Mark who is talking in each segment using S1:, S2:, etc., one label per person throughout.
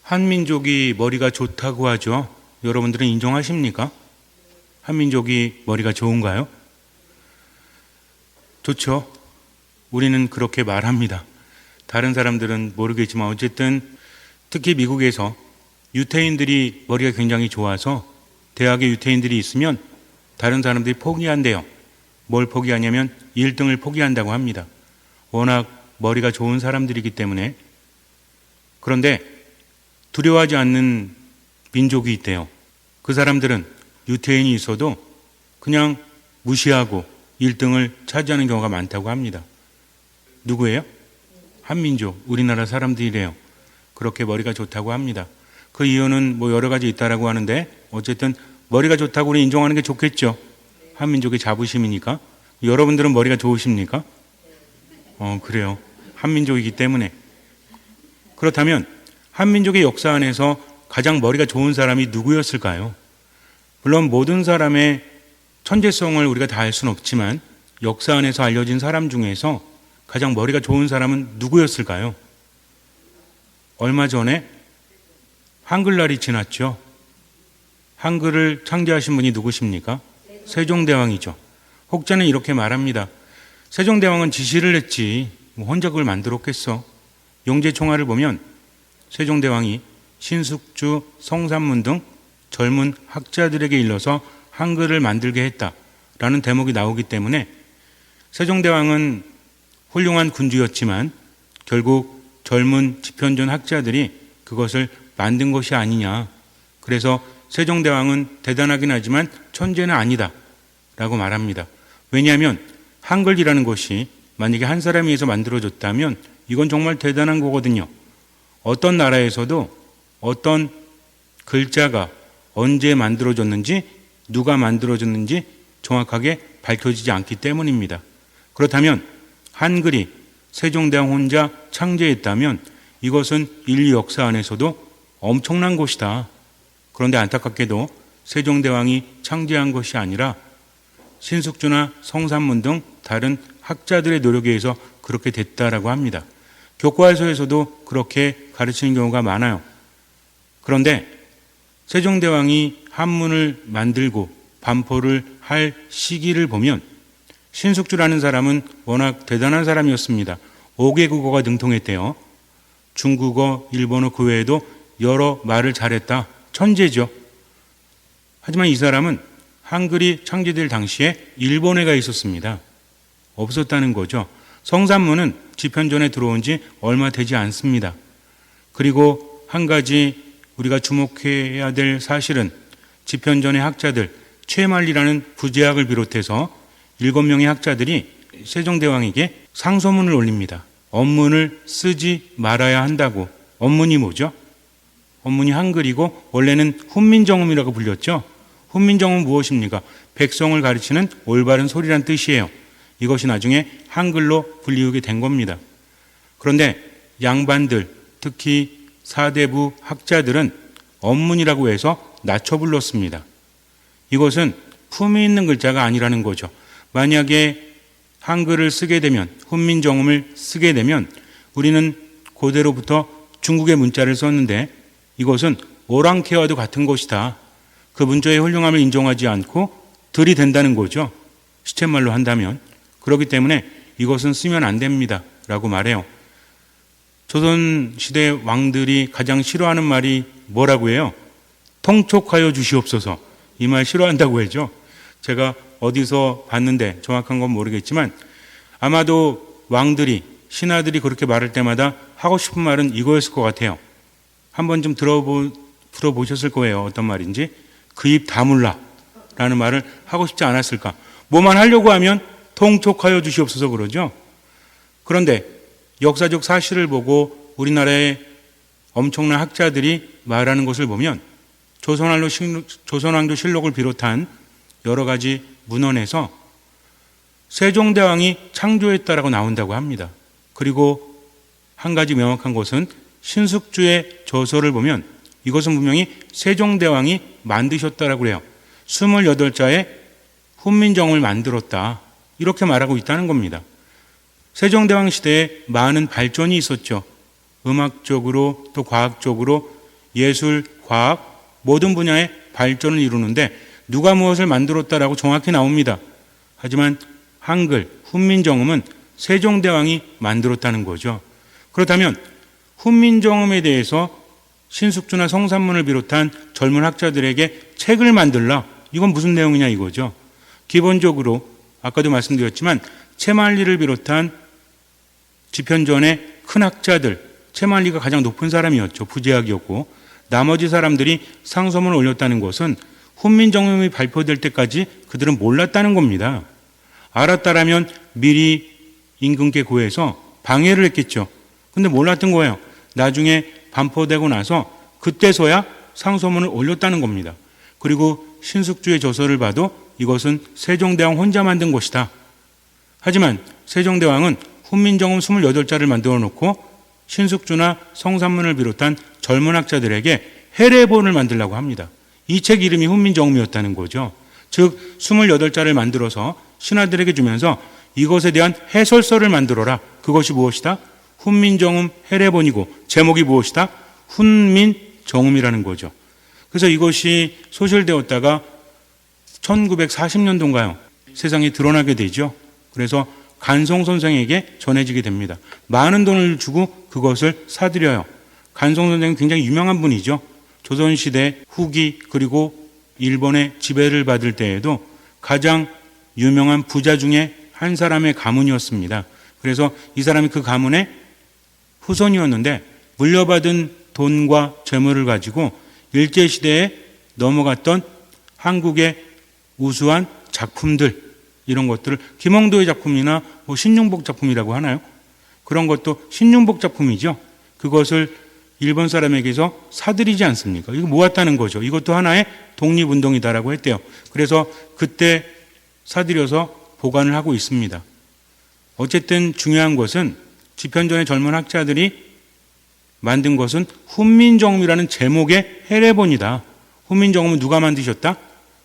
S1: 한민족이 머리가 좋다고 하죠. 여러분들은 인정하십니까? 한민족이 머리가 좋은가요? 좋죠. 우리는 그렇게 말합니다. 다른 사람들은 모르겠지만 어쨌든 특히 미국에서 유태인들이 머리가 굉장히 좋아서 대학에 유태인들이 있으면 다른 사람들이 포기한대요. 뭘 포기하냐면 1등을 포기한다고 합니다. 워낙 머리가 좋은 사람들이기 때문에. 그런데 두려워하지 않는 민족이 있대요. 그 사람들은 유태인이 있어도 그냥 무시하고 1등을 차지하는 경우가 많다고 합니다. 누구예요? 한민족, 우리나라 사람들이래요. 그렇게 머리가 좋다고 합니다. 그 이유는 뭐 여러 가지 있다라고 하는데 어쨌든 머리가 좋다고 우리 인정하는 게 좋겠죠. 한민족의 자부심이니까. 여러분들은 머리가 좋으십니까? 그래요. 한민족이기 때문에. 그렇다면 한민족의 역사 안에서 가장 머리가 좋은 사람이 누구였을까요? 물론 모든 사람의 천재성을 우리가 다 알 수는 없지만 역사 안에서 알려진 사람 중에서 가장 머리가 좋은 사람은 누구였을까요? 얼마 전에 한글날이 지났죠. 한글을 창제하신 분이 누구십니까? 세종대왕이죠. 혹자는 이렇게 말합니다. 세종대왕은 지시를 했지 혼자 그걸 만들었겠어. 용제총화를 보면 세종대왕이 신숙주, 성산문 등 젊은 학자들에게 일러서 한글을 만들게 했다라는 대목이 나오기 때문에 세종대왕은 훌륭한 군주였지만 결국 젊은 집현전 학자들이 그것을 만든 것이 아니냐. 그래서 세종대왕은 대단하긴 하지만 천재는 아니다 라고 말합니다. 왜냐하면 한글이라는 것이 만약에 한 사람이 해서 만들어졌다면 이건 정말 대단한 거거든요. 어떤 나라에서도 어떤 글자가 언제 만들어졌는지 누가 만들어졌는지 정확하게 밝혀지지 않기 때문입니다. 그렇다면 한글이 세종대왕 혼자 창제했다면 이것은 인류 역사 안에서도 엄청난 것이다. 그런데 안타깝게도 세종대왕이 창제한 것이 아니라 신숙주나 성산문 등 다른 학자들의 노력에 의해서 그렇게 됐다라고 합니다. 교과서에서도 그렇게 가르치는 경우가 많아요. 그런데 세종대왕이 한문을 만들고 반포를 할 시기를 보면 신숙주라는 사람은 워낙 대단한 사람이었습니다. 5개 국어가 능통했대요. 중국어, 일본어 그 외에도 여러 말을 잘했다. 천재죠. 하지만 이 사람은 한글이 창제될 당시에 일본에가 있었습니다. 없었다는 거죠. 성산문은 집현전에 들어온 지 얼마 되지 않습니다. 그리고 한 가지 우리가 주목해야 될 사실은 집현전의 학자들 최만리라는 부제학을 비롯해서 7명의 학자들이 세종대왕에게 상소문을 올립니다. 언문을 쓰지 말아야 한다고. 언문이 뭐죠? 언문이 한글이고 원래는 훈민정음이라고 불렸죠. 훈민정음은 무엇입니까? 백성을 가르치는 올바른 소리란 뜻이에요. 이것이 나중에 한글로 불리우게 된 겁니다. 그런데 양반들, 특히 사대부 학자들은 언문이라고 해서 낮춰 불렀습니다. 이것은 품이 있는 글자가 아니라는 거죠. 만약에 한글을 쓰게 되면, 훈민정음을 쓰게 되면 우리는 고대로부터 중국의 문자를 썼는데 이것은 오랑캐와도 같은 것이다. 그 문자의 훌륭함을 인정하지 않고 들이댄다는 거죠. 시쳇말로 한다면. 그렇기 때문에 이것은 쓰면 안 됩니다. 라고 말해요. 조선시대 왕들이 가장 싫어하는 말이 뭐라고 해요? 통촉하여 주시옵소서. 이 말 싫어한다고 해죠. 제가 어디서 봤는데 정확한 건 모르겠지만 아마도 왕들이, 신하들이 그렇게 말할 때마다 하고 싶은 말은 이거였을 것 같아요. 한번 좀 들어보셨을 거예요. 어떤 말인지. 그 입 다물라 라는 말을 하고 싶지 않았을까. 뭐만 하려고 하면 통촉하여 주시옵소서 그러죠. 그런데 역사적 사실을 보고 우리나라의 엄청난 학자들이 말하는 것을 보면 조선왕조 실록을 비롯한 여러 가지 문헌에서 세종대왕이 창조했다라고 나온다고 합니다. 그리고 한 가지 명확한 것은 신숙주의 저서를 보면 이것은 분명히 세종대왕이 만드셨다라고 해요. 28자의 훈민정음을 만들었다. 이렇게 말하고 있다는 겁니다. 세종대왕 시대에 많은 발전이 있었죠. 음악적으로 또 과학적으로 예술, 과학, 모든 분야의 발전을 이루는데 누가 무엇을 만들었다라고 정확히 나옵니다. 하지만 한글, 훈민정음은 세종대왕이 만들었다는 거죠. 그렇다면 훈민정음에 대해서 신숙주나 성산문을 비롯한 젊은 학자들에게 책을 만들라. 이건 무슨 내용이냐 이거죠. 기본적으로 아까도 말씀드렸지만 채말리를 비롯한 집현전의 큰 학자들, 채말리가 가장 높은 사람이었죠. 부제학이었고 나머지 사람들이 상소문을 올렸다는 것은 훈민정음이 발표될 때까지 그들은 몰랐다는 겁니다. 알았다라면 미리 임금께 고해서 방해를 했겠죠. 근데 몰랐던 거예요. 나중에 반포되고 나서 그때서야 상소문을 올렸다는 겁니다. 그리고 신숙주의 저서를 봐도 이것은 세종대왕 혼자 만든 것이다. 하지만 세종대왕은 훈민정음 28자를 만들어 놓고 신숙주나 성산문을 비롯한 젊은 학자들에게 해례본을 만들라고 합니다. 이 책 이름이 훈민정음이었다는 거죠. 즉 28자를 만들어서 신하들에게 주면서 이것에 대한 해설서를 만들어라. 그것이 무엇이다? 훈민정음 해례본이고 제목이 무엇이다? 훈민정음이라는 거죠. 그래서 이것이 소실되었다가 1940년도인가요? 세상에 드러나게 되죠. 그래서 간송 선생에게 전해지게 됩니다. 많은 돈을 주고 그것을 사들여요. 간송 선생은 굉장히 유명한 분이죠. 조선시대 후기 그리고 일본의 지배를 받을 때에도 가장 유명한 부자 중에 한 사람의 가문이었습니다. 그래서 이 사람이 그 가문의 후손이었는데 물려받은 돈과 재물을 가지고 일제시대에 넘어갔던 한국의 우수한 작품들 이런 것들을 김홍도의 작품이나 신윤복 작품이라고 하나요? 그런 것도 신윤복 작품이죠. 그것을 일본 사람에게서 사들이지 않습니까? 이거 모았다는 거죠. 이것도 하나의 독립운동이다라고 했대요. 그래서 그때 사들여서 보관을 하고 있습니다. 어쨌든 중요한 것은 집현전의 젊은 학자들이 만든 것은 훈민정음이라는 제목의 해례본이다. 훈민정음은 누가 만드셨다?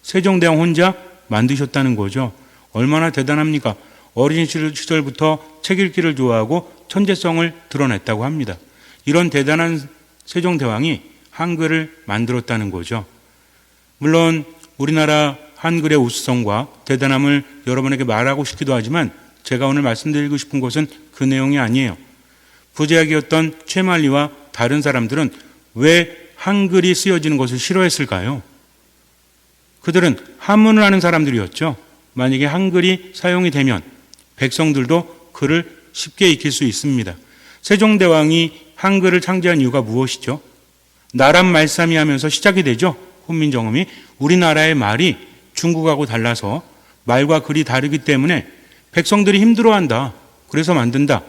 S1: 세종대왕 혼자 만드셨다는 거죠. 얼마나 대단합니까? 어린 시절부터 책 읽기를 좋아하고 천재성을 드러냈다고 합니다. 이런 대단한 세종대왕이 한글을 만들었다는 거죠. 물론 우리나라 한글의 우수성과 대단함을 여러분에게 말하고 싶기도 하지만 제가 오늘 말씀드리고 싶은 것은 그 내용이 아니에요. 부제학이었던 최만리와 다른 사람들은 왜 한글이 쓰여지는 것을 싫어했을까요? 그들은 한문을 하는 사람들이었죠. 만약에 한글이 사용이 되면 백성들도 글을 쉽게 익힐 수 있습니다. 세종대왕이 한글을 창제한 이유가 무엇이죠? 나란 말싸미 하면서 시작이 되죠. 훈민정음이 우리나라의 말이 중국하고 달라서 말과 글이 다르기 때문에 백성들이 힘들어한다. 그래서 만든다.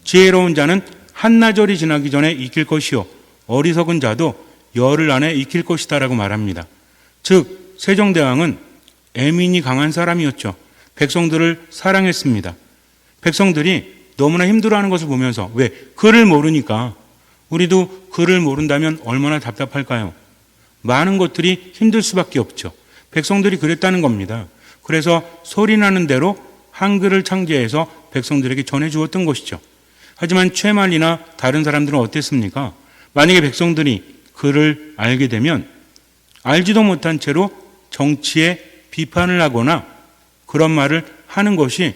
S1: 지혜로운 자는 한나절이 지나기 전에 익힐 것이요 어리석은 자도 열흘 안에 익힐 것이다 라고 말합니다. 즉 세종대왕은 애민이 강한 사람이었죠. 백성들을 사랑했습니다. 백성들이 너무나 힘들어하는 것을 보면서 왜? 글을 모르니까. 우리도 글을 모른다면 얼마나 답답할까요? 많은 것들이 힘들 수밖에 없죠. 백성들이 그랬다는 겁니다. 그래서 소리나는 대로 한글을 창제해서 백성들에게 전해주었던 것이죠. 하지만 최만리나 다른 사람들은 어땠습니까? 만약에 백성들이 글을 알게 되면 알지도 못한 채로 정치에 비판을 하거나 그런 말을 하는 것이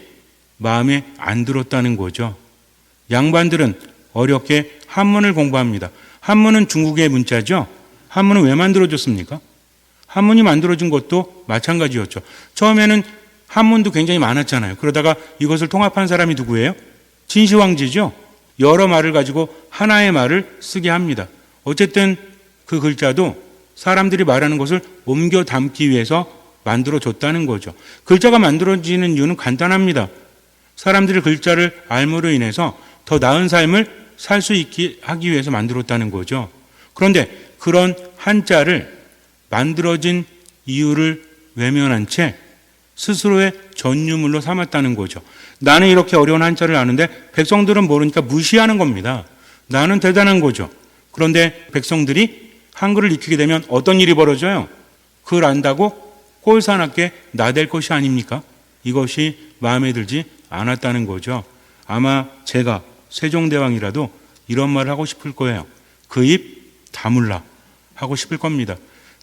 S1: 마음에 안 들었다는 거죠. 양반들은 어렵게 한문을 공부합니다. 한문은 중국의 문자죠. 한문은 왜 만들어졌습니까? 한문이 만들어진 것도 마찬가지였죠. 처음에는 한문도 굉장히 많았잖아요. 그러다가 이것을 통합한 사람이 누구예요? 진시황제죠. 여러 말을 가지고 하나의 말을 쓰게 합니다. 어쨌든 그 글자도 사람들이 말하는 것을 옮겨 담기 위해서 만들어졌다는 거죠. 글자가 만들어지는 이유는 간단합니다. 사람들이 글자를 알므로 인해서 더 나은 삶을 살 수 있게 하기 위해서 만들었다는 거죠. 그런데 그런 한자를 만들어진 이유를 외면한 채 스스로의 전유물로 삼았다는 거죠. 나는 이렇게 어려운 한자를 아는데 백성들은 모르니까 무시하는 겁니다. 나는 대단한 거죠. 그런데 백성들이 한글을 익히게 되면 어떤 일이 벌어져요? 글 안다고 꼴사납게 나댈 것이 아닙니까? 이것이 마음에 들지 않았다는 거죠. 아마 제가 세종대왕이라도 이런 말을 하고 싶을 거예요. 그 입 다물라. 하고 싶을 겁니다.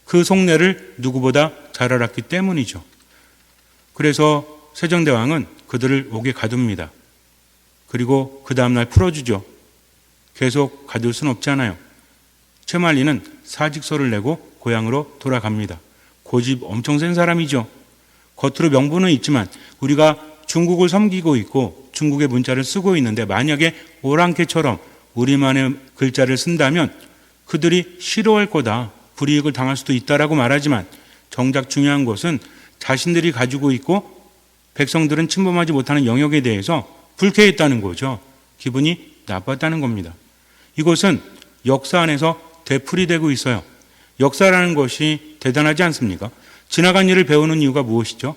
S1: 그 속내를 누구보다 잘 알았기 때문이죠. 그래서 세종대왕은 그들을 옥에 가둡니다. 그리고 그 다음날 풀어주죠. 계속 가둘 수는 없잖아요. 최만리는 사직서를 내고 고향으로 돌아갑니다. 고집 엄청 센 사람이죠. 겉으로 명분은 있지만 우리가 중국을 섬기고 있고 중국의 문자를 쓰고 있는데 만약에 오랑캐처럼 우리만의 글자를 쓴다면 그들이 싫어할 거다, 불이익을 당할 수도 있다라고 말하지만 정작 중요한 것은 자신들이 가지고 있고 백성들은 침범하지 못하는 영역에 대해서 불쾌했다는 거죠. 기분이 나빴다는 겁니다. 이것은 역사 안에서 되풀이되고 있어요. 역사라는 것이 대단하지 않습니까? 지나간 일을 배우는 이유가 무엇이죠?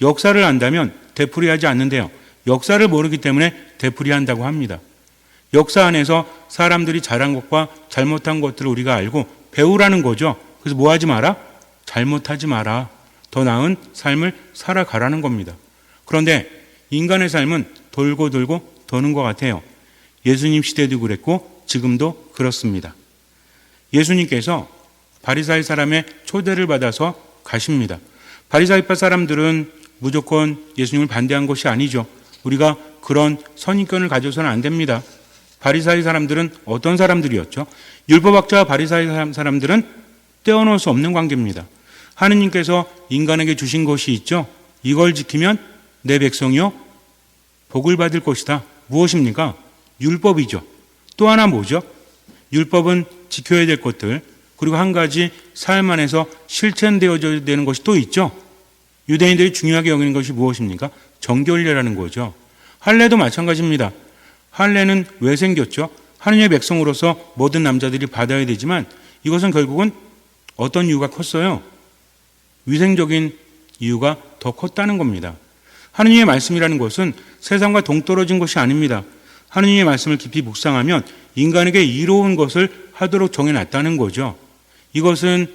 S1: 역사를 안다면 되풀이하지 않는데요. 역사를 모르기 때문에 되풀이한다고 합니다. 역사 안에서 사람들이 잘한 것과 잘못한 것들을 우리가 알고 배우라는 거죠. 그래서 뭐 하지 마라? 잘못하지 마라. 더 나은 삶을 살아가라는 겁니다. 그런데 인간의 삶은 돌고 돌고 도는 것 같아요. 예수님 시대도 그랬고 지금도 그렇습니다. 예수님께서 바리사이 사람의 초대를 받아서 가십니다. 바리사이파 사람들은 무조건 예수님을 반대한 것이 아니죠. 우리가 그런 선입견을 가져서는 안 됩니다. 바리사이 사람들은 어떤 사람들이었죠? 율법학자와 바리사이 사람들은 떼어놓을 수 없는 관계입니다. 하느님께서 인간에게 주신 것이 있죠. 이걸 지키면 내 백성이요 복을 받을 것이다. 무엇입니까? 율법이죠. 또 하나 뭐죠? 율법은 지켜야 될 것들, 그리고 한 가지 삶 안에서 실천되어져야 되는 것이 또 있죠. 유대인들이 중요하게 여기는 것이 무엇입니까? 정결례라는 거죠. 할례도 마찬가지입니다. 할례는 왜 생겼죠? 하느님의 백성으로서 모든 남자들이 받아야 되지만 이것은 결국은 어떤 이유가 컸어요? 위생적인 이유가 더 컸다는 겁니다. 하느님의 말씀이라는 것은 세상과 동떨어진 것이 아닙니다. 하느님의 말씀을 깊이 묵상하면 인간에게 이로운 것을 하도록 정해놨다는 거죠. 이것은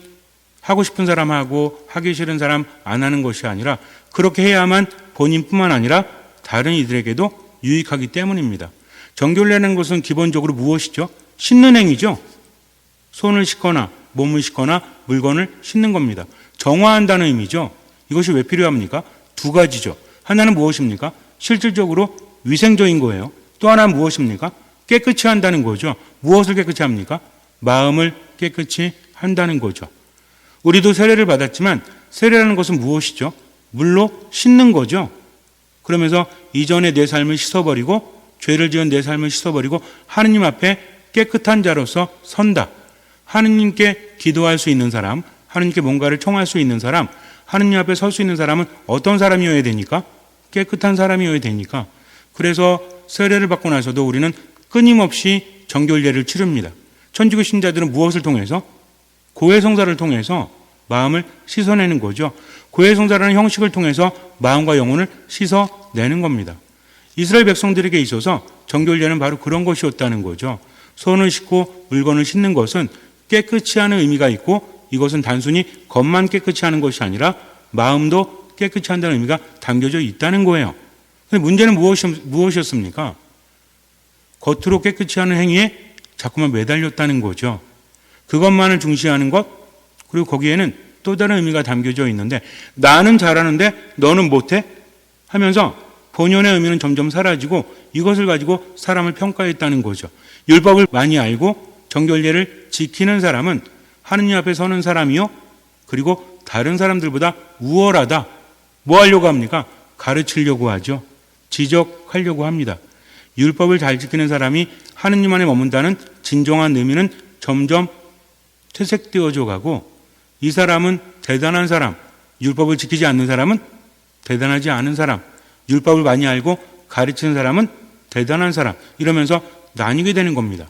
S1: 하고 싶은 사람하고 하기 싫은 사람 안 하는 것이 아니라 그렇게 해야만 본인뿐만 아니라 다른 이들에게도 유익하기 때문입니다. 정결례라는 것은 기본적으로 무엇이죠? 씻는 행위죠. 손을 씻거나 몸을 씻거나 물건을 씻는 겁니다. 정화한다는 의미죠. 이것이 왜 필요합니까? 두 가지죠. 하나는 무엇입니까? 실질적으로 위생적인 거예요. 또 하나는 무엇입니까? 깨끗이 한다는 거죠. 무엇을 깨끗이 합니까? 마음을 깨끗이 한다는 거죠. 우리도 세례를 받았지만 세례라는 것은 무엇이죠? 물로 씻는 거죠. 그러면서 이전의 내 삶을 씻어버리고 죄를 지은 내 삶을 씻어버리고 하느님 앞에 깨끗한 자로서 선다. 하느님께 기도할 수 있는 사람, 하느님께 뭔가를 청할 수 있는 사람, 하느님 앞에 설 수 있는 사람은 어떤 사람이어야 되니까? 깨끗한 사람이어야 되니까. 그래서 세례를 받고 나서도 우리는 끊임없이 정결례를 치릅니다. 천주교 신자들은 무엇을 통해서? 고해성사를 통해서 마음을 씻어내는 거죠. 고해성사라는 형식을 통해서 마음과 영혼을 씻어내는 겁니다. 이스라엘 백성들에게 있어서 정결례는 바로 그런 것이었다는 거죠. 손을 씻고 물건을 씻는 것은 깨끗이 하는 의미가 있고 이것은 단순히 겉만 깨끗이 하는 것이 아니라 마음도 깨끗이 한다는 의미가 담겨져 있다는 거예요. 근데 문제는 무엇이었습니까? 겉으로 깨끗이 하는 행위에 자꾸만 매달렸다는 거죠. 그것만을 중시하는 것, 그리고 거기에는 또 다른 의미가 담겨져 있는데 나는 잘하는데 너는 못해? 하면서 본연의 의미는 점점 사라지고 이것을 가지고 사람을 평가했다는 거죠. 율법을 많이 알고 정결례를 지키는 사람은 하느님 앞에 서는 사람이요. 그리고 다른 사람들보다 우월하다. 뭐 하려고 합니까? 가르치려고 하죠. 지적하려고 합니다. 율법을 잘 지키는 사람이 하느님 안에 머문다는 진정한 의미는 점점 퇴색되어져 가고 이 사람은 대단한 사람, 율법을 지키지 않는 사람은 대단하지 않은 사람, 율법을 많이 알고 가르치는 사람은 대단한 사람, 이러면서 나뉘게 되는 겁니다.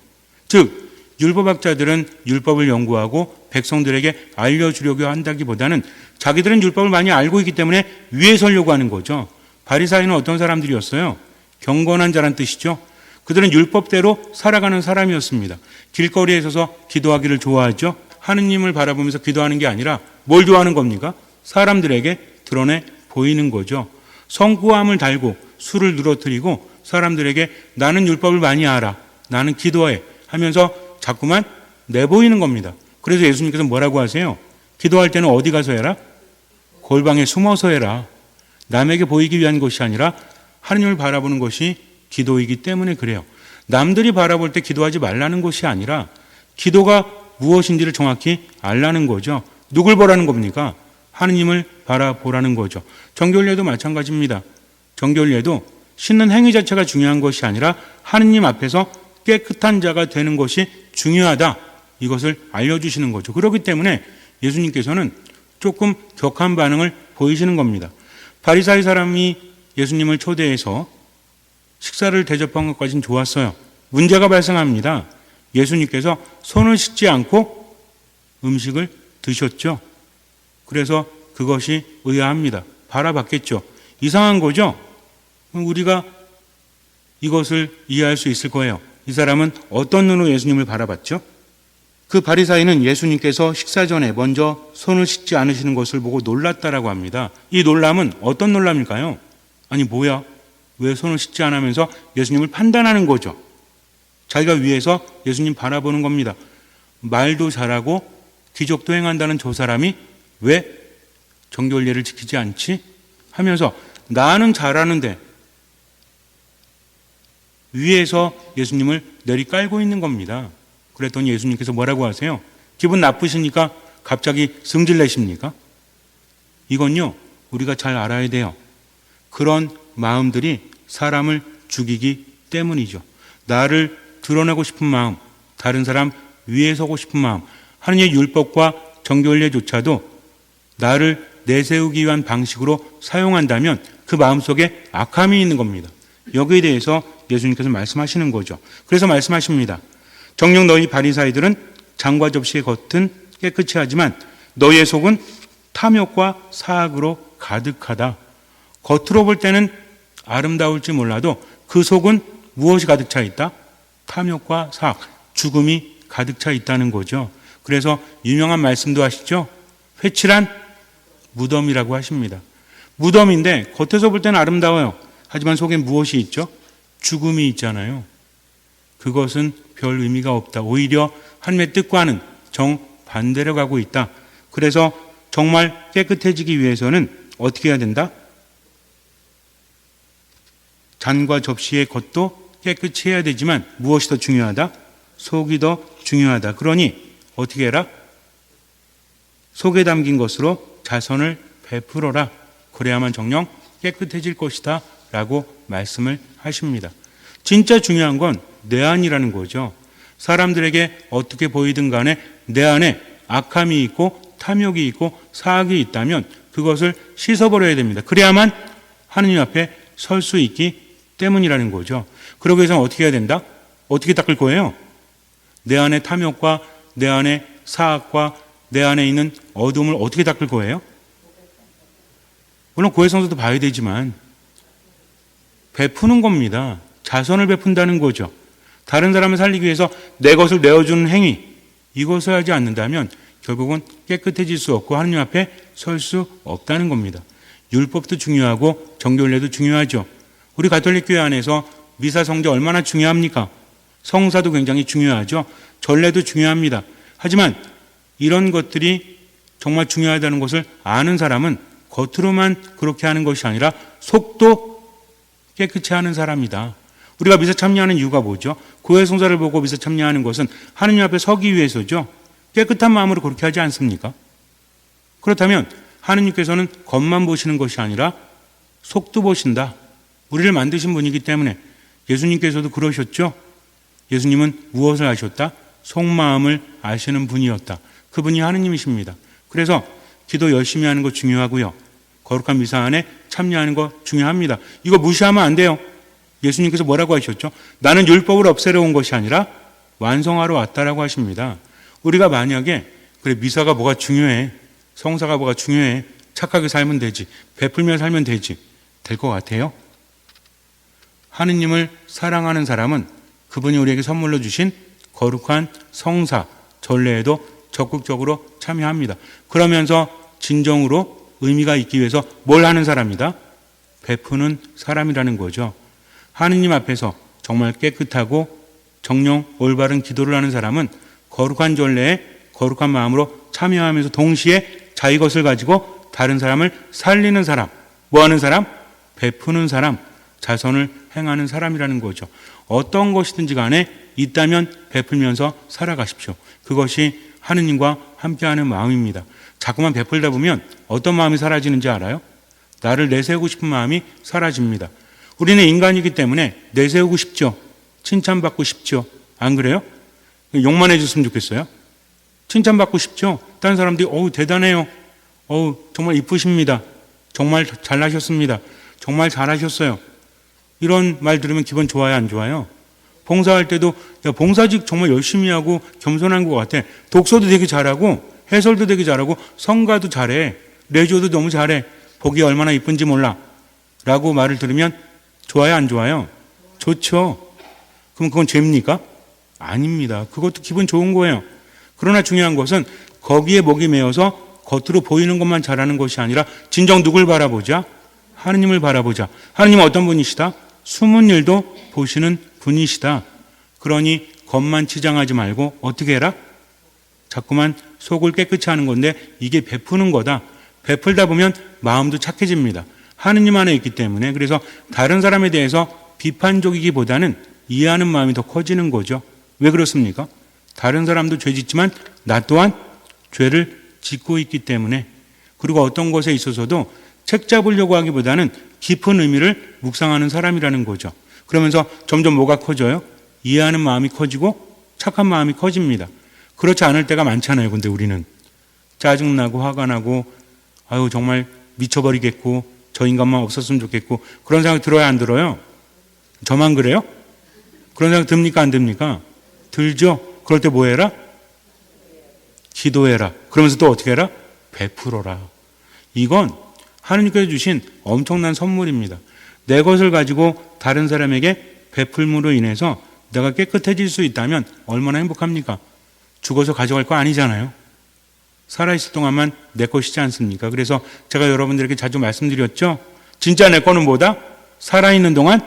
S1: 즉 율법학자들은 율법을 연구하고 백성들에게 알려주려고 한다기보다는 자기들은 율법을 많이 알고 있기 때문에 위에 서려고 하는 거죠. 바리사이는 어떤 사람들이었어요? 경건한 자란 뜻이죠. 그들은 율법대로 살아가는 사람이었습니다. 길거리에 서서 기도하기를 좋아하죠. 하느님을 바라보면서 기도하는 게 아니라 뭘 좋아하는 겁니까? 사람들에게 드러내 보이는 거죠. 성구함을 달고 술을 누러뜨리고 사람들에게 나는 율법을 많이 알아, 나는 기도해 하면서 자꾸만 내보이는 겁니다. 그래서 예수님께서 뭐라고 하세요? 기도할 때는 어디 가서 해라? 골방에 숨어서 해라. 남에게 보이기 위한 것이 아니라 하느님을 바라보는 것이 기도이기 때문에 그래요. 남들이 바라볼 때 기도하지 말라는 것이 아니라 기도가 무엇인지를 정확히 알라는 거죠. 누굴 보라는 겁니까? 하느님을 바라보라는 거죠. 정결례도 마찬가지입니다. 정결례도 씻는 행위 자체가 중요한 것이 아니라 하느님 앞에서 깨끗한 자가 되는 것이 중요하다. 이것을 알려주시는 거죠. 그렇기 때문에 예수님께서는 조금 격한 반응을 보이시는 겁니다. 바리사이 사람이 예수님을 초대해서 식사를 대접한 것까지는 좋았어요. 문제가 발생합니다. 예수님께서 손을 씻지 않고 음식을 드셨죠. 그래서 그것이 의아합니다. 바라봤겠죠. 이상한 거죠. 우리가 이것을 이해할 수 있을 거예요. 이 사람은 어떤 눈으로 예수님을 바라봤죠? 그 바리사이는 예수님께서 식사 전에 먼저 손을 씻지 않으시는 것을 보고 놀랐다라고 합니다. 이 놀람은 어떤 놀람일까요? 아니 뭐야? 왜 손을 씻지 않으면서 예수님을 판단하는 거죠? 자기가 위에서 예수님 바라보는 겁니다. 말도 잘하고 기적도 행한다는 저 사람이 왜 정결례를 지키지 않지? 하면서 나는 잘하는데 위에서 예수님을 내리깔고 있는 겁니다. 그랬더니 예수님께서 뭐라고 하세요? 기분 나쁘시니까 갑자기 승질내십니까? 이건요, 우리가 잘 알아야 돼요. 그런 마음들이 사람을 죽이기 때문이죠. 나를 드러내고 싶은 마음, 다른 사람 위에 서고 싶은 마음, 하느님의 율법과 정결례조차도 나를 내세우기 위한 방식으로 사용한다면 그 마음속에 악함이 있는 겁니다. 여기에 대해서 예수님께서 말씀하시는 거죠. 그래서 말씀하십니다. 정녕 너희 바리사이들은 장과 접시의 겉은 깨끗이 하지만 너희의 속은 탐욕과 사악으로 가득하다. 겉으로 볼 때는 아름다울지 몰라도 그 속은 무엇이 가득 차 있다? 탐욕과 사악, 죽음이 가득 차 있다는 거죠. 그래서 유명한 말씀도 하시죠. 회칠한 무덤이라고 하십니다. 무덤인데 겉에서 볼 때는 아름다워요. 하지만 속에 무엇이 있죠? 죽음이 있잖아요. 그것은 별 의미가 없다. 오히려 하나님의 뜻과는 정반대로 가고 있다. 그래서 정말 깨끗해지기 위해서는 어떻게 해야 된다? 잔과 접시의 겉도 깨끗이 해야 되지만 무엇이 더 중요하다? 속이 더 중요하다. 그러니 어떻게 해라? 속에 담긴 것으로 자선을 베풀어라. 그래야만 정녕 깨끗해질 것이다. 라고 말씀을 하십니다. 진짜 중요한 건 내 안이라는 거죠. 사람들에게 어떻게 보이든 간에 내 안에 악함이 있고 탐욕이 있고 사악이 있다면 그것을 씻어버려야 됩니다. 그래야만 하느님 앞에 설 수 있기 때문이라는 거죠. 그러기 위해서는 어떻게 해야 된다? 어떻게 닦을 거예요? 내 안에 탐욕과 내 안에 사악과 내 안에 있는 어둠을 어떻게 닦을 거예요? 물론 고해성서도 봐야 되지만 베푸는 겁니다. 자선을 베푼다는 거죠. 다른 사람을 살리기 위해서 내 것을 내어주는 행위, 이것을 하지 않는다면 결국은 깨끗해질 수 없고 하느님 앞에 설 수 없다는 겁니다. 율법도 중요하고 정결례도 중요하죠. 우리 가톨릭 교회 안에서 미사 성제 얼마나 중요합니까? 성사도 굉장히 중요하죠. 전례도 중요합니다. 하지만 이런 것들이 정말 중요하다는 것을 아는 사람은 겉으로만 그렇게 하는 것이 아니라 속도 깨끗이 하는 사람이다. 우리가 미사 참여하는 이유가 뭐죠? 고해 성사를 보고 미사 참여하는 것은 하느님 앞에 서기 위해서죠. 깨끗한 마음으로 그렇게 하지 않습니까? 그렇다면 하느님께서는 겉만 보시는 것이 아니라 속도 보신다. 우리를 만드신 분이기 때문에 예수님께서도 그러셨죠. 예수님은 무엇을 아셨다? 속마음을 아시는 분이었다. 그분이 하느님이십니다. 그래서 기도 열심히 하는 거 중요하고요. 거룩한 미사 안에 참여하는 거 중요합니다. 이거 무시하면 안 돼요. 예수님께서 뭐라고 하셨죠? 나는 율법을 없애려 온 것이 아니라 완성하러 왔다라고 하십니다. 우리가 만약에 그래 미사가 뭐가 중요해? 성사가 뭐가 중요해? 착하게 살면 되지. 베풀며 살면 되지. 될 것 같아요? 하느님을 사랑하는 사람은 그분이 우리에게 선물로 주신 거룩한 성사, 전례에도 적극적으로 참여합니다. 그러면서 진정으로 의미가 있기 위해서 뭘 하는 사람이다? 베푸는 사람이라는 거죠. 하느님 앞에서 정말 깨끗하고 정령 올바른 기도를 하는 사람은 거룩한 전례에 거룩한 마음으로 참여하면서 동시에 자기 것을 가지고 다른 사람을 살리는 사람, 뭐 하는 사람? 베푸는 사람, 자선을 행하는 사람이라는 거죠. 어떤 것이든지 간에 있다면 베풀면서 살아가십시오. 그것이 하느님과 함께하는 마음입니다. 자꾸만 베풀다 보면 어떤 마음이 사라지는지 알아요? 나를 내세우고 싶은 마음이 사라집니다. 우리는 인간이기 때문에 내세우고 싶죠. 칭찬받고 싶죠. 안 그래요? 욕만 해줬으면 좋겠어요. 칭찬받고 싶죠. 다른 사람들이 어우 대단해요. 어우 정말 이쁘십니다. 정말 잘나셨습니다. 정말 잘하셨어요. 이런 말 들으면 기분 좋아요, 안 좋아요? 봉사할 때도 야 봉사직 정말 열심히 하고 겸손한 것 같아. 독서도 되게 잘하고 해설도 되게 잘하고 성가도 잘해. 레조도 너무 잘해. 보기 얼마나 이쁜지 몰라. 라고 말을 들으면 좋아요, 안 좋아요? 좋죠. 그럼 그건 죄입니까? 아닙니다. 그것도 기분 좋은 거예요. 그러나 중요한 것은 거기에 목이 메어서 겉으로 보이는 것만 잘하는 것이 아니라 진정 누굴 바라보자? 하느님을 바라보자. 하느님은 어떤 분이시다? 숨은 일도 보시는 분이시다. 그러니 겉만 치장하지 말고 어떻게 해라? 자꾸만 속을 깨끗이 하는 건데 이게 베푸는 거다. 베풀다 보면 마음도 착해집니다. 하느님 안에 있기 때문에. 그래서 다른 사람에 대해서 비판적이기보다는 이해하는 마음이 더 커지는 거죠. 왜 그렇습니까? 다른 사람도 죄 짓지만 나 또한 죄를 짓고 있기 때문에. 그리고 어떤 것에 있어서도 책 잡으려고 하기보다는 깊은 의미를 묵상하는 사람이라는 거죠. 그러면서 점점 뭐가 커져요? 이해하는 마음이 커지고 착한 마음이 커집니다. 그렇지 않을 때가 많잖아요. 근데 우리는 짜증나고 화가 나고 아유 정말 미쳐버리겠고 저 인간만 없었으면 좋겠고 그런 생각 들어요, 안 들어요? 저만 그래요? 그런 생각 듭니까, 안 듭니까? 들죠? 그럴 때 뭐 해라? 기도해라. 그러면서 또 어떻게 해라? 베풀어라. 이건 하느님께서 주신 엄청난 선물입니다. 내 것을 가지고 다른 사람에게 베풀므로 인해서 내가 깨끗해질 수 있다면 얼마나 행복합니까? 죽어서 가져갈 거 아니잖아요. 살아있을 동안만 내 것이지 않습니까? 그래서 제가 여러분들에게 자주 말씀드렸죠. 진짜 내 거는 뭐다? 살아있는 동안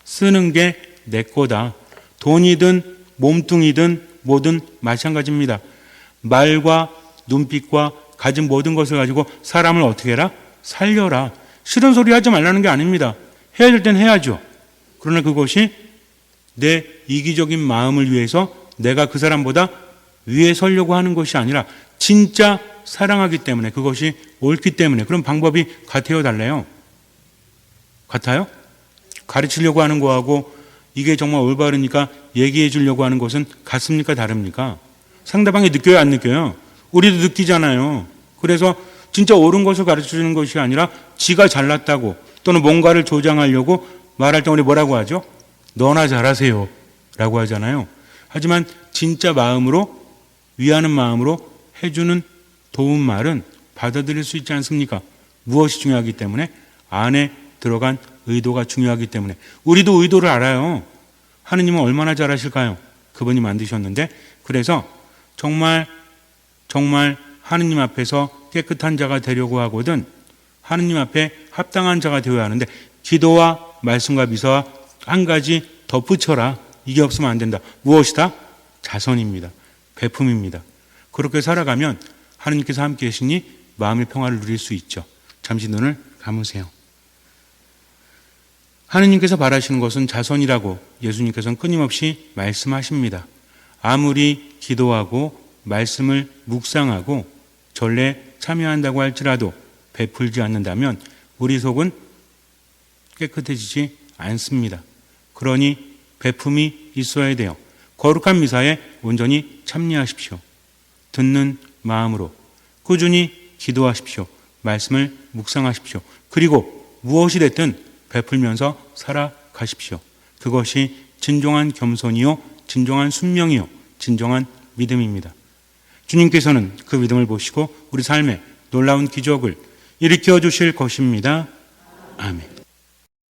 S1: 쓰는 게 내 거다. 돈이든 몸뚱이든 뭐든 마찬가지입니다. 말과 눈빛과 가진 모든 것을 가지고 사람을 어떻게 해라? 살려라. 싫은 소리 하지 말라는 게 아닙니다. 해야 될 땐 해야죠. 그러나 그것이 내 이기적인 마음을 위해서 내가 그 사람보다 위에 서려고 하는 것이 아니라 진짜 사랑하기 때문에 그것이 옳기 때문에 그런 방법이 같아요, 달라요? 같아요? 가르치려고 하는 거하고 이게 정말 올바르니까 얘기해 주려고 하는 것은 같습니까, 다릅니까? 상대방이 느껴요, 안 느껴요? 우리도 느끼잖아요. 그래서 진짜 옳은 것을 가르쳐 주는 것이 아니라 지가 잘났다고 또는 뭔가를 조장하려고 말할 때 우리 뭐라고 하죠? 너나 잘하세요 라고 하잖아요. 하지만 진짜 마음으로 위하는 마음으로 해주는 도움 말은 받아들일 수 있지 않습니까? 무엇이 중요하기 때문에? 안에 들어간 의도가 중요하기 때문에. 우리도 의도를 알아요. 하느님은 얼마나 잘하실까요? 그분이 만드셨는데. 그래서 정말 하느님 앞에서 깨끗한 자가 되려고 하거든 하느님 앞에 합당한 자가 되어야 하는데 기도와 말씀과 미사와 한 가지 덧붙여라. 이게 없으면 안 된다. 무엇이다? 자선입니다. 베품입니다. 그렇게 살아가면 하느님께서 함께 계시니 마음의 평화를 누릴 수 있죠. 잠시 눈을 감으세요. 하느님께서 바라시는 것은 자선이라고 예수님께서는 끊임없이 말씀하십니다. 아무리 기도하고 말씀을 묵상하고 전례에 참여한다고 할지라도 베풀지 않는다면 우리 속은 깨끗해지지 않습니다. 그러니 베품이 있어야 돼요. 거룩한 미사에 온전히 참여하십시오. 듣는 마음으로 꾸준히 기도하십시오. 말씀을 묵상하십시오. 그리고 무엇이 됐든 베풀면서 살아가십시오. 그것이 진정한 겸손이요, 진정한 순명이요, 진정한 믿음입니다. 주님께서는 그 믿음을 보시고 우리 삶에 놀라운 기적을 일으켜 주실 것입니다. 아멘.